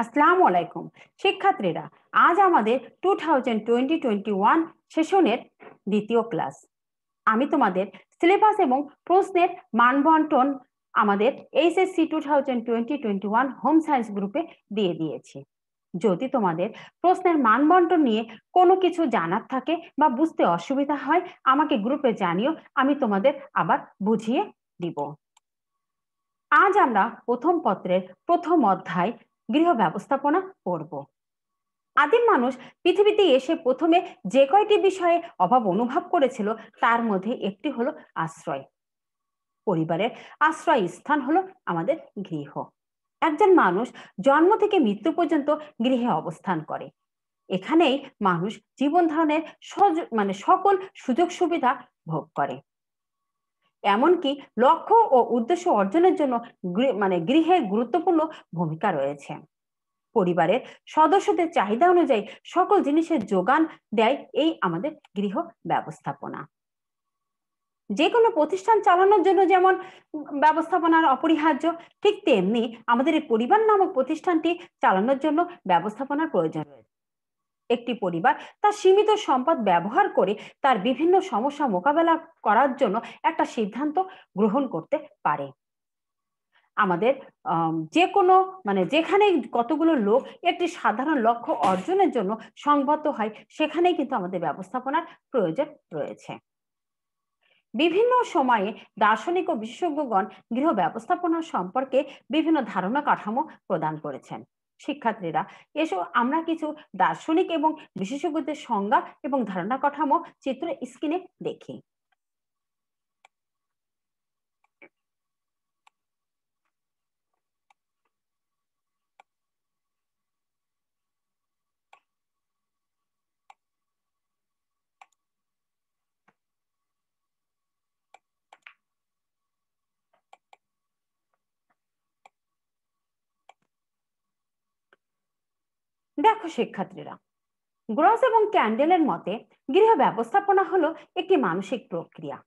আসসালামু আলাইকুম শিক্ষার্থীরা, আজ আমাদের 2020-21 সেশনের দ্বিতীয় ক্লাস। আমি তোমাদের সিলেবাস এবং প্রশ্নের মানবন্টন আমাদের এইচএসসি 2020-21 হোম সায়েন্স গ্রুপে দিয়ে দিয়েছি। যদি তোমাদের প্রশ্নের মানবন্টন নিয়ে কোনো কিছু জানার থাকে বা বুঝতে অসুবিধা হয়, আমাকে গ্রুপে জানিও, আমি তোমাদের আবার বুঝিয়ে দিব। আজ আমরা প্রথম পত্রের প্রথম অধ্যায় গৃহ ব্যবস্থাপনা পড়ব। আদিম মানুষ পৃথিবীতে এসে প্রথমে যে কয়টি বিষয়ে অভাব অনুভব করেছিল তার মধ্যে একটি হলো আশ্রয়। পরিবারের আশ্রয় স্থান হলো আমাদের গৃহ। একজন মানুষ জন্ম থেকে মৃত্যু পর্যন্ত গৃহে অবস্থান করে। এখানেই মানুষ জীবন ধারণের সকল সুযোগ সুবিধা ভোগ করে। এমনকি লক্ষ্য ও উদ্দেশ্য অর্জনের জন্য গৃহের গুরুত্বপূর্ণ ভূমিকা রয়েছে। পরিবারের সদস্যদের চাহিদা অনুযায়ী সকল জিনিসের যোগান দেয় এই আমাদের গৃহ ব্যবস্থাপনা। যে কোনো প্রতিষ্ঠান চালানোর জন্য যেমন ব্যবস্থাপনার অপরিহার্য, ঠিক তেমনি আমাদের এই পরিবার নামক প্রতিষ্ঠানটি চালানোর জন্য ব্যবস্থাপনার প্রয়োজন রয়েছে। একটি পরিবার তার সীমিত সম্পদ ব্যবহার করে তার বিভিন্ন সমস্যা মোকাবেলা করার জন্য একটা সিদ্ধান্ত গ্রহণ করতে পারে। আমাদের যে কোনো যেখানে কতগুলো লোক একটি সাধারণ লক্ষ্য অর্জনের জন্য সংবদ্ধ হয়, সেখানেই কিন্তু আমাদের ব্যবস্থাপনার প্রয়োজন রয়েছে। বিভিন্ন সময়ে দার্শনিক ও বিশেষজ্ঞগণ গৃহ ব্যবস্থাপনা সম্পর্কে বিভিন্ন ধারণা কাঠামো প্রদান করেছেন। শিক্ষার্থীরা, এসো আমরা কিছু দার্শনিক এবং বিশেষজ্ঞদের সংজ্ঞা এবং ধারণা কাঠামো চিত্র স্ক্রিনে দেখি। দেখো শিক্ষার্থীরা, গ্রস এবং ক্যান্ডেলের মতে গৃহ ব্যবস্থাপনা হলো একটি মানসিক প্রক্রিয়া,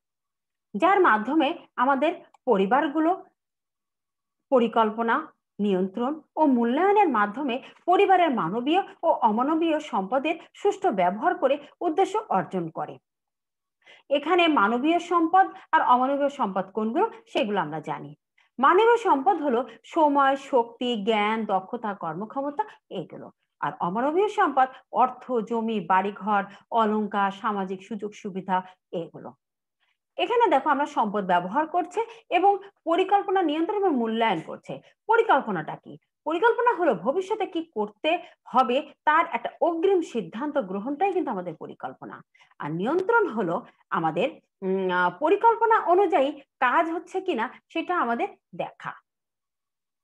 যার মাধ্যমে আমাদের পরিবারগুলো পরিকল্পনা, নিয়ন্ত্রণ ও মূল্যায়নের মাধ্যমে পরিবারের মানবীয় ও অমানবীয় সম্পদের সুষ্ঠু ব্যবহার করে উদ্দেশ্য অর্জন করে। এখানে মানবীয় সম্পদ আর অমানবীয় সম্পদ কোনগুলো সেগুলো আমরা জানি। মানবীয় সম্পদ হলো সময়, শক্তি, জ্ঞান, দক্ষতা, কর্মক্ষমতা, এগুলো। আর অমানবীয় সম্পদ অর্থ, জমি, বাড়িঘর, অলংকার, সামাজিক সুযোগ সুবিধা, এগুলো। এখানে দেখো আমরা সম্পদ ব্যবহার করছে এবং পরিকল্পনা, নিয়ন্ত্রণ এবং মূল্যায়ন করছে। পরিকল্পনাটা কি? পরিকল্পনা হলো ভবিষ্যতে কি করতে হবে তার একটা অগ্রিম সিদ্ধান্ত গ্রহণটাই কিন্তু আমাদের পরিকল্পনা। আর নিয়ন্ত্রণ হলো আমাদের পরিকল্পনা অনুযায়ী কাজ হচ্ছে কিনা সেটা আমাদের দেখা।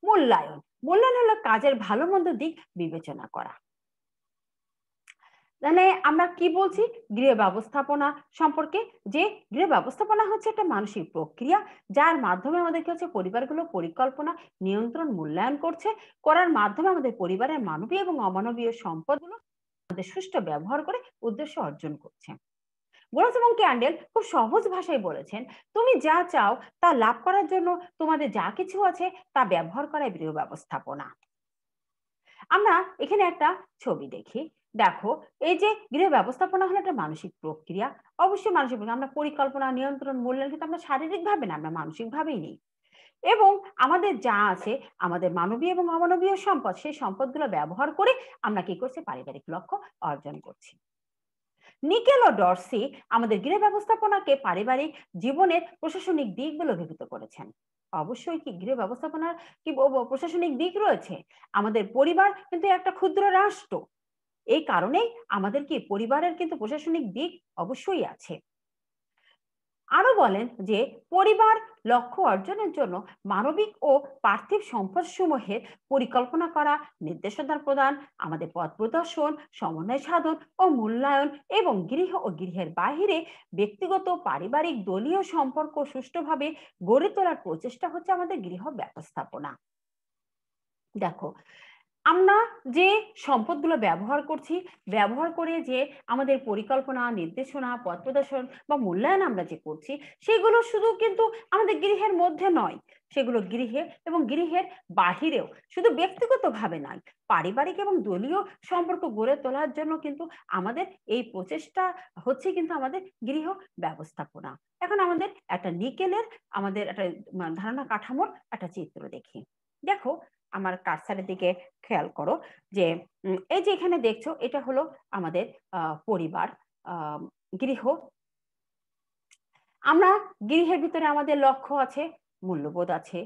মূল্যায়ন, মূল্যায়ন হলো কাজের ভালো মন্দ দিক বিবেচনা করা। মানে আমরা কি বলছি গৃহ ব্যবস্থাপনা সম্পর্কে, যে গৃহ ব্যবস্থাপনা হচ্ছে একটা মানসিক প্রক্রিয়া, যার মাধ্যমে আমাদেরকে হচ্ছে পরিবারগুলো পরিকল্পনা, নিয়ন্ত্রণ, মূল্যায়ন করার মাধ্যমে আমাদের পরিবারের মানবীয় এবং অমানবীয় সম্পদগুলো আমাদের সুষ্ঠু ব্যবহার করে উদ্দেশ্য অর্জন করছে। গ্রস এবং ক্যান্ডেল খুব সহজ ভাষায় বলেছেন, তুমি যা চাও তা লাভ করার জন্য তোমাদের যা কিছু আছে তা ব্যবহার করাই গৃহ ব্যবস্থাপনা। আমরা এখানে একটা ছবি দেখি। দেখো, এই যে গৃহ ব্যবস্থাপনা হলো একটা মানসিক প্রক্রিয়া। অবশ্যই মানসিক প্রক্রিয়া, আমরা পরিকল্পনা, নিয়ন্ত্রণ, মূল্যায়ন কিন্তু আমরা শারীরিক ভাবে না, আমরা মানসিক ভাবেই নেই। এবং আমাদের যা আছে, আমাদের মানবীয় এবং অমানবীয় সম্পদ, সেই সম্পদগুলো ব্যবহার করে আমরা কি করছি, পারিবারিক লক্ষ্য অর্জন করছি। নিকেল ও ডর্সি আমাদের গৃহ ব্যবস্থাপনাকে পারিবারিক জীবনের প্রশাসনিক দিকগুলো অভিভূত করেছেন। অবশ্যই কি গৃহ ব্যবস্থাপনার কি প্রশাসনিক দিক রয়েছে। আমাদের পরিবার কিন্তু একটা ক্ষুদ্র রাষ্ট্র, এই কারণেই আমাদের কি পরিবারের কিন্তু প্রশাসনিক দিক অবশ্যই আছে। আরো বলেন যে পরিবার লক্ষ্য অর্জনের জন্য মানবিক ও পার্থিব সম্পদ সমূহের পরিকল্পনা করা, নির্দেশনা প্রদান, আমাদের পথ প্রদর্শন, সমন্বয় সাধন ও মূল্যায়ন এবং গৃহ ও গৃহের বাহিরে ব্যক্তিগত, পারিবারিক, দলীয় সম্পর্ক সুষ্ঠুভাবে গড়ে তোলার প্রচেষ্টা হচ্ছে আমাদের গৃহ ব্যবস্থাপনা। দেখো, আমরা যে সম্পদগুলো ব্যবহার করছি, ব্যবহার করে যে আমাদের পরিকল্পনা, নির্দেশনা, পথ প্রদর্শন বা মূল্যায়ন আমরা যে করছি, সেগুলো শুধু কিন্তু আমাদের গৃহের মধ্যে নয়, সেগুলো গৃহে এবং গৃহের বাহিরেও, শুধু ব্যক্তিগতভাবে নয়, পারিবারিক এবং দলীয় সম্পর্ক গড়ে তোলার জন্য কিন্তু আমাদের এই প্রচেষ্টা হচ্ছে কিন্তু আমাদের গৃহ ব্যবস্থাপনা। এখন আমাদের একটা নিকেলের আমাদের একটা ধারণা কাঠামোর একটা চিত্র দেখি। দেখো, আমার কার্সারের দিকে খেয়াল করো যে এই যে এখানে দেখছো, এটা হলো আমাদের পরিবার, গৃহ। আমরা গৃহের ভিতরে আমাদের লক্ষ্য আছে, মূল্যবোধ আছে।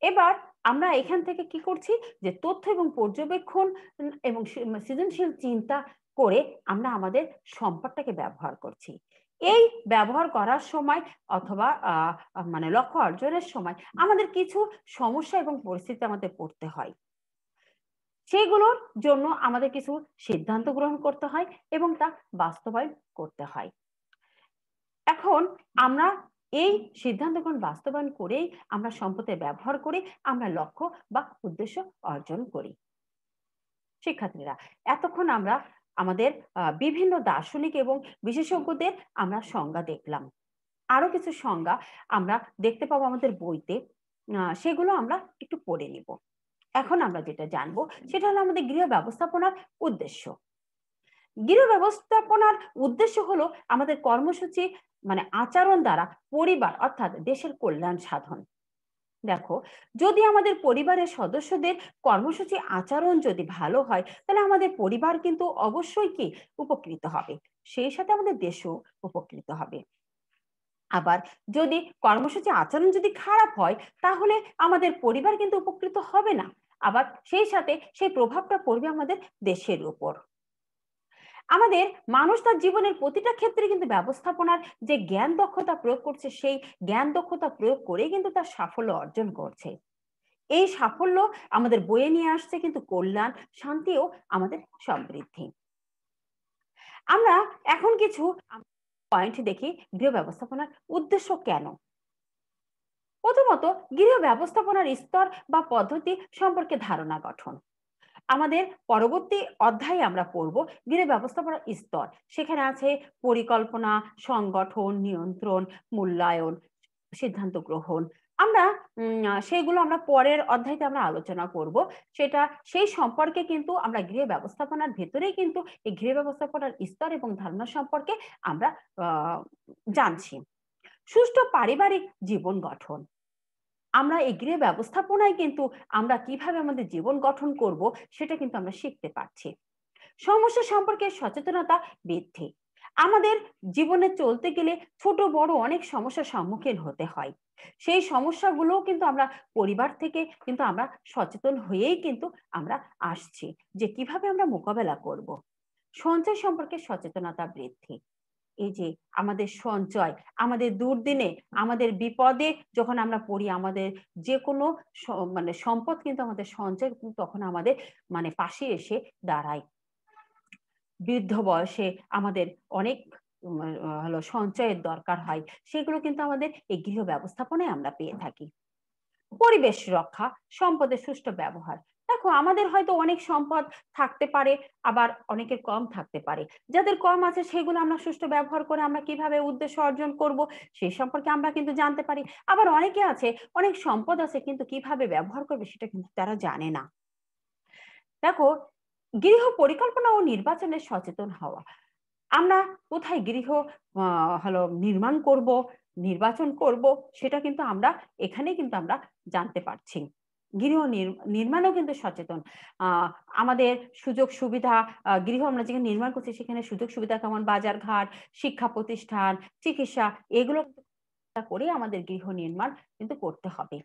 এবার আমরা এখান থেকে কি করছি, যে তথ্য এবং পর্যবেক্ষণ এবং সৃজনশীল চিন্তা করে আমরা আমাদের সম্পদটাকে ব্যবহার করছি। এই ব্যবহার করার সময় অথবা মানে লক্ষ্য অর্জনের সময় আমাদের কিছু সমস্যা এবং পরিস্থিতি আমাদের পড়তে হয়। সেইগুলোর জন্য আমাদের কিছু সিদ্ধান্ত গ্রহণ করতে হয় এবং তা বাস্তবায়ন করতে হয়। এখন আমরা এই সিদ্ধান্তগুলো বাস্তবায়ন করেই আমরা সম্পদের ব্যবহার করে আমরা লক্ষ্য বা উদ্দেশ্য অর্জন করি। শিক্ষার্থীরা, এতক্ষণ আমরা আমাদের বিভিন্ন দার্শনিক এবং বিশেষজ্ঞদের আমরা সংজ্ঞা দেখলাম। আরো কিছু সংজ্ঞা আমরা দেখতে পাবো আমাদের বইতে, সেগুলো আমরা একটু পড়ে নিব। এখন আমরা যেটা জানবো সেটা হলো আমাদের গৃহ ব্যবস্থাপনার উদ্দেশ্য। গৃহ ব্যবস্থাপনার উদ্দেশ্য হলো আমাদের কর্মসূচি মানে আচরণ দ্বারা পরিবার অর্থাৎ দেশের কল্যাণ সাধন। দেখো, যদি আমাদের পরিবারের সদস্যদের কর্মসূচি আচরণ যদি ভালো হয়, তাহলে আমাদের পরিবার কিন্তু অবশ্যই কি উপকৃত হবে, সেই সাথে আমাদের দেশও উপকৃত হবে। আবার যদি কর্মসূচি আচরণ যদি খারাপ হয়, তাহলে আমাদের পরিবার কিন্তু উপকৃত হবে না, আবার সেই সাথে সেই প্রভাবটা পড়বে আমাদের দেশের উপর। আমাদের মানুষ তার জীবনের প্রতিটা ক্ষেত্রে কিন্তু ব্যবস্থাপনার যে জ্ঞান দক্ষতা প্রয়োগ করছে, সেই জ্ঞান দক্ষতা প্রয়োগ করে কিন্তু তার সাফল্য অর্জন করছে। এই সাফল্য আমাদের বয়ে নিয়ে আসছে কিন্তু কল্যাণ, শান্তি ও আমাদের সমৃদ্ধি। আমরা এখন কিছু পয়েন্ট দেখি গৃহ ব্যবস্থাপনার উদ্দেশ্য কেন। প্রথমত, গৃহ ব্যবস্থাপনার স্তর বা পদ্ধতি সম্পর্কে ধারণা গঠন। আমাদের পরবর্তী অধ্যায়ে আমরা পড়ব গৃহ ব্যবস্থাপনার স্তর। সেখানে আছে পরিকল্পনা, সংগঠন, নিয়ন্ত্রণ, মূল্যায়ন, সিদ্ধান্ত গ্রহণ। আমরা সেগুলো আমরা পরের অধ্যায়তে আমরা আলোচনা করব। সেটা সেই সম্পর্কে কিন্তু আমরা গৃহ ব্যবস্থাপনার ভেতরেই কিন্তু এই গৃহ ব্যবস্থাপনার স্তর এবং ধারণা সম্পর্কে আমরা জানছি। সুষ্ঠু পারিবারিক জীবন গঠন। আমরা এই গৃহ ব্যবস্থাপনায় কিন্তু আমরা কিভাবে আমাদের জীবন গঠন করব সেটা কিন্তু আমরা শিখতে পারছি। সমস্যা সম্পর্কে সচেতনতা বৃদ্ধি। আমাদের জীবনে চলতে গেলে ছোট বড় অনেক সমস্যার সম্মুখীন হতে হয়। সেই সমস্যাগুলোও কিন্তু আমরা পরিবার থেকে কিন্তু আমরা সচেতন হয়েই কিন্তু আমরা আসছি যে কিভাবে আমরা মোকাবেলা করব। সঞ্চয় সম্পর্কে সচেতনতা বৃদ্ধি। এই যে আমাদের সঞ্চয়, আমাদের দুর্দিনে, আমাদের বিপদে যখন আমরা পড়ি, আমাদের যে কোনো মানে সম্পদ কিন্তু আমাদের সঞ্চয় তখন আমাদের মানে পাশে এসে দাঁড়ায়। বৃদ্ধ বয়সে আমাদের অনেক হলো সঞ্চয়ের দরকার হয়, সেগুলো কিন্তু আমাদের এই গৃহ ব্যবস্থাপনায় আমরা পেয়ে থাকি। পরিবেশ রক্ষা, সম্পদের সুষ্ঠু ব্যবহার। দেখো, আমাদের হয়তো অনেক সম্পদ থাকতে পারে, আবার অনেকের কম থাকতে পারে। যাদের কম আছে সেগুলো আমরা সুষ্ঠু ব্যবহার করে আমরা কিভাবে উদ্দেশ্য অর্জন করব সেই সম্পর্কে আমরা কিন্তু জানতে পারি। আবার অনেকে আছে, অনেক সম্পদ আছে কিন্তু কিভাবে ব্যবহার করবে সেটা কিন্তু তারা জানে না। দেখো, গৃহ পরিকল্পনা ও নির্বাচনে সচেতন হওয়া। আমরা কোথায় গৃহ হলো নির্মাণ করব, নির্বাচন করব, সেটা কিন্তু আমরা এখানে কিন্তু আমরা জানতে পারছি। গৃহ নির্মাণও কিন্তু সচেতন। আমাদের সুযোগ সুবিধা, গৃহ আমরা যেখানে নির্মাণ করছি সেখানে সুযোগ সুবিধা কেমন, বাজার ঘাট, শিক্ষা প্রতিষ্ঠান, চিকিৎসা, এগুলো করে আমাদের গৃহ নির্মাণ কিন্তু করতে হবে।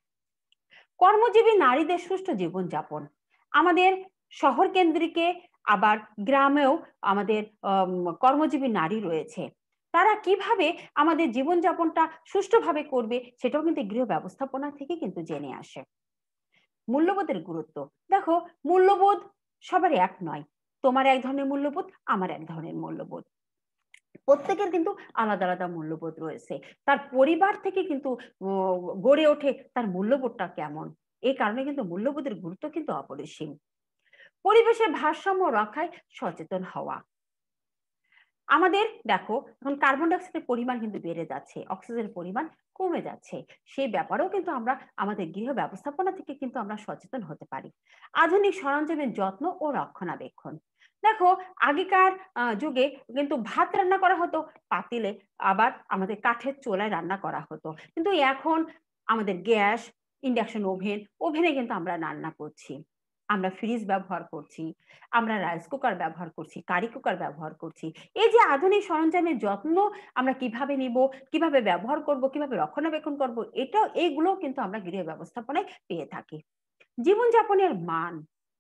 কর্মজীবী নারীদের সুষ্ঠু জীবনযাপন। আমাদের শহর কেন্দ্রিকে আবার গ্রামেও আমাদের কর্মজীবী নারী রয়েছে। তারা কিভাবে আমাদের জীবনযাপনটা সুষ্ঠুভাবে করবে সেটাও কিন্তু গৃহ ব্যবস্থাপনা থেকে কিন্তু জেনে আসে। মূল্যবোধের গুরুত্ব। দেখো, মূল্যবোধ সবার এক নয়। তোমার এক ধরনের মূল্যবোধ, আমার এক ধরনের মূল্যবোধ। প্রত্যেকের কিন্তু আলাদা আলাদা মূল্যবোধ রয়েছে। তার পরিবার থেকে কিন্তু গড়ে ওঠে তার মূল্যবোধটা কেমন। এই কারণে কিন্তু মূল্যবোধের গুরুত্ব কিন্তু অপরিসীম। পরিবেশের ভারসাম্য রক্ষায় সচেতন হওয়া। আমাদের দেখো এখন কার্বন ডাইঅক্সাইডের পরিমাণ কিন্তু বেড়ে যাচ্ছে, অক্সিজেনের পরিমাণ কমে যাচ্ছে। সেই ব্যাপারেও কিন্তু আমরা আমাদের গৃহ ব্যবস্থাপনা থেকে কিন্তু আমরা সচেতন হতে পারি। আধুনিক সরঞ্জামের যত্ন ও রক্ষণাবেক্ষণ। দেখো আগেকার যুগে কিন্তু ভাত রান্না করা হতো পাতিলে, আবার আমাদের কাঠের চুলায় রান্না করা হতো। কিন্তু এখন আমাদের গ্যাস, ইন্ডাকশন ওভেন, ওভেনে কিন্তু আমরা রান্না করছি। আমরা ফ্রিজ ব্যবহার করছি, আমরা রাইস কুকার ব্যবহার করছি, কারি কুকার ব্যবহার করছি। এই যে আধুনিক সরঞ্জামের যত্ন আমরা কিভাবে নিব, কিভাবে ব্যবহার করব, কিভাবে রক্ষণাবেক্ষণ করব, এইগুলোও কিন্তু আমরা গৃহ ব্যবস্থাপনায় পেয়ে থাকি। জীবনযাপনের মান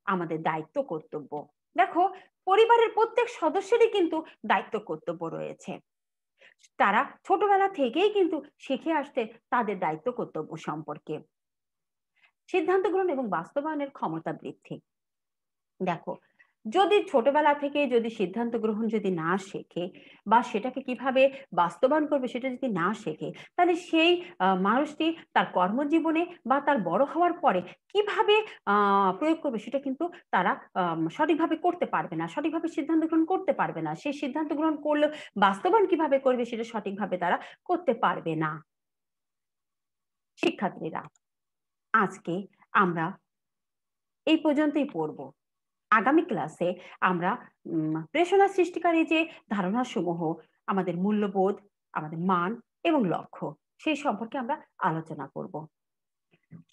আমাদের দায়িত্ব কর্তব্য। দেখো পরিবারের প্রত্যেক সদস্যেরই কিন্তু দায়িত্ব কর্তব্য রয়েছে। তারা ছোটবেলা থেকেই কিন্তু শিখে আসছে তাদের দায়িত্ব কর্তব্য সম্পর্কে। সিদ্ধান্ত গ্রহণ এবং বাস্তবায়নের ক্ষমতা বৃদ্ধি। দেখো যদি ছোটবেলা থেকে যদি সিদ্ধান্ত গ্রহণ যদি না শেখে বা সেটাকে কিভাবে বাস্তবায়ন করবে সেটা যদি না শেখে, তাহলে সেই মানুষটি তার কর্মজীবনে বা তার বড় হওয়ার পরে কিভাবে প্রয়োগ করবে সেটা কিন্তু তারা সঠিকভাবে করতে পারবে না, সঠিকভাবে সিদ্ধান্ত গ্রহণ করতে পারবে না। সেই সিদ্ধান্ত গ্রহণ করলেও বাস্তবায়ন কিভাবে করবে সেটা সঠিকভাবে তারা করতে পারবে না। শিক্ষার্থীরা, আজকে আমরা এই পর্যন্তই পড়ব। আগামী ক্লাসে আমরা প্রেরণা সৃষ্টিকারী যে ধারণাসমূহ, আমাদের মূল্যবোধ, আমাদের মান এবং লক্ষ্য, সেই সম্পর্কে আমরা আলোচনা করব।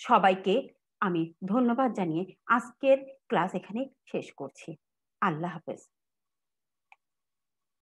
সবাইকে আমি ধন্যবাদ জানিয়ে আজকের ক্লাস এখানে শেষ করছি। আল্লাহ হাফেজ।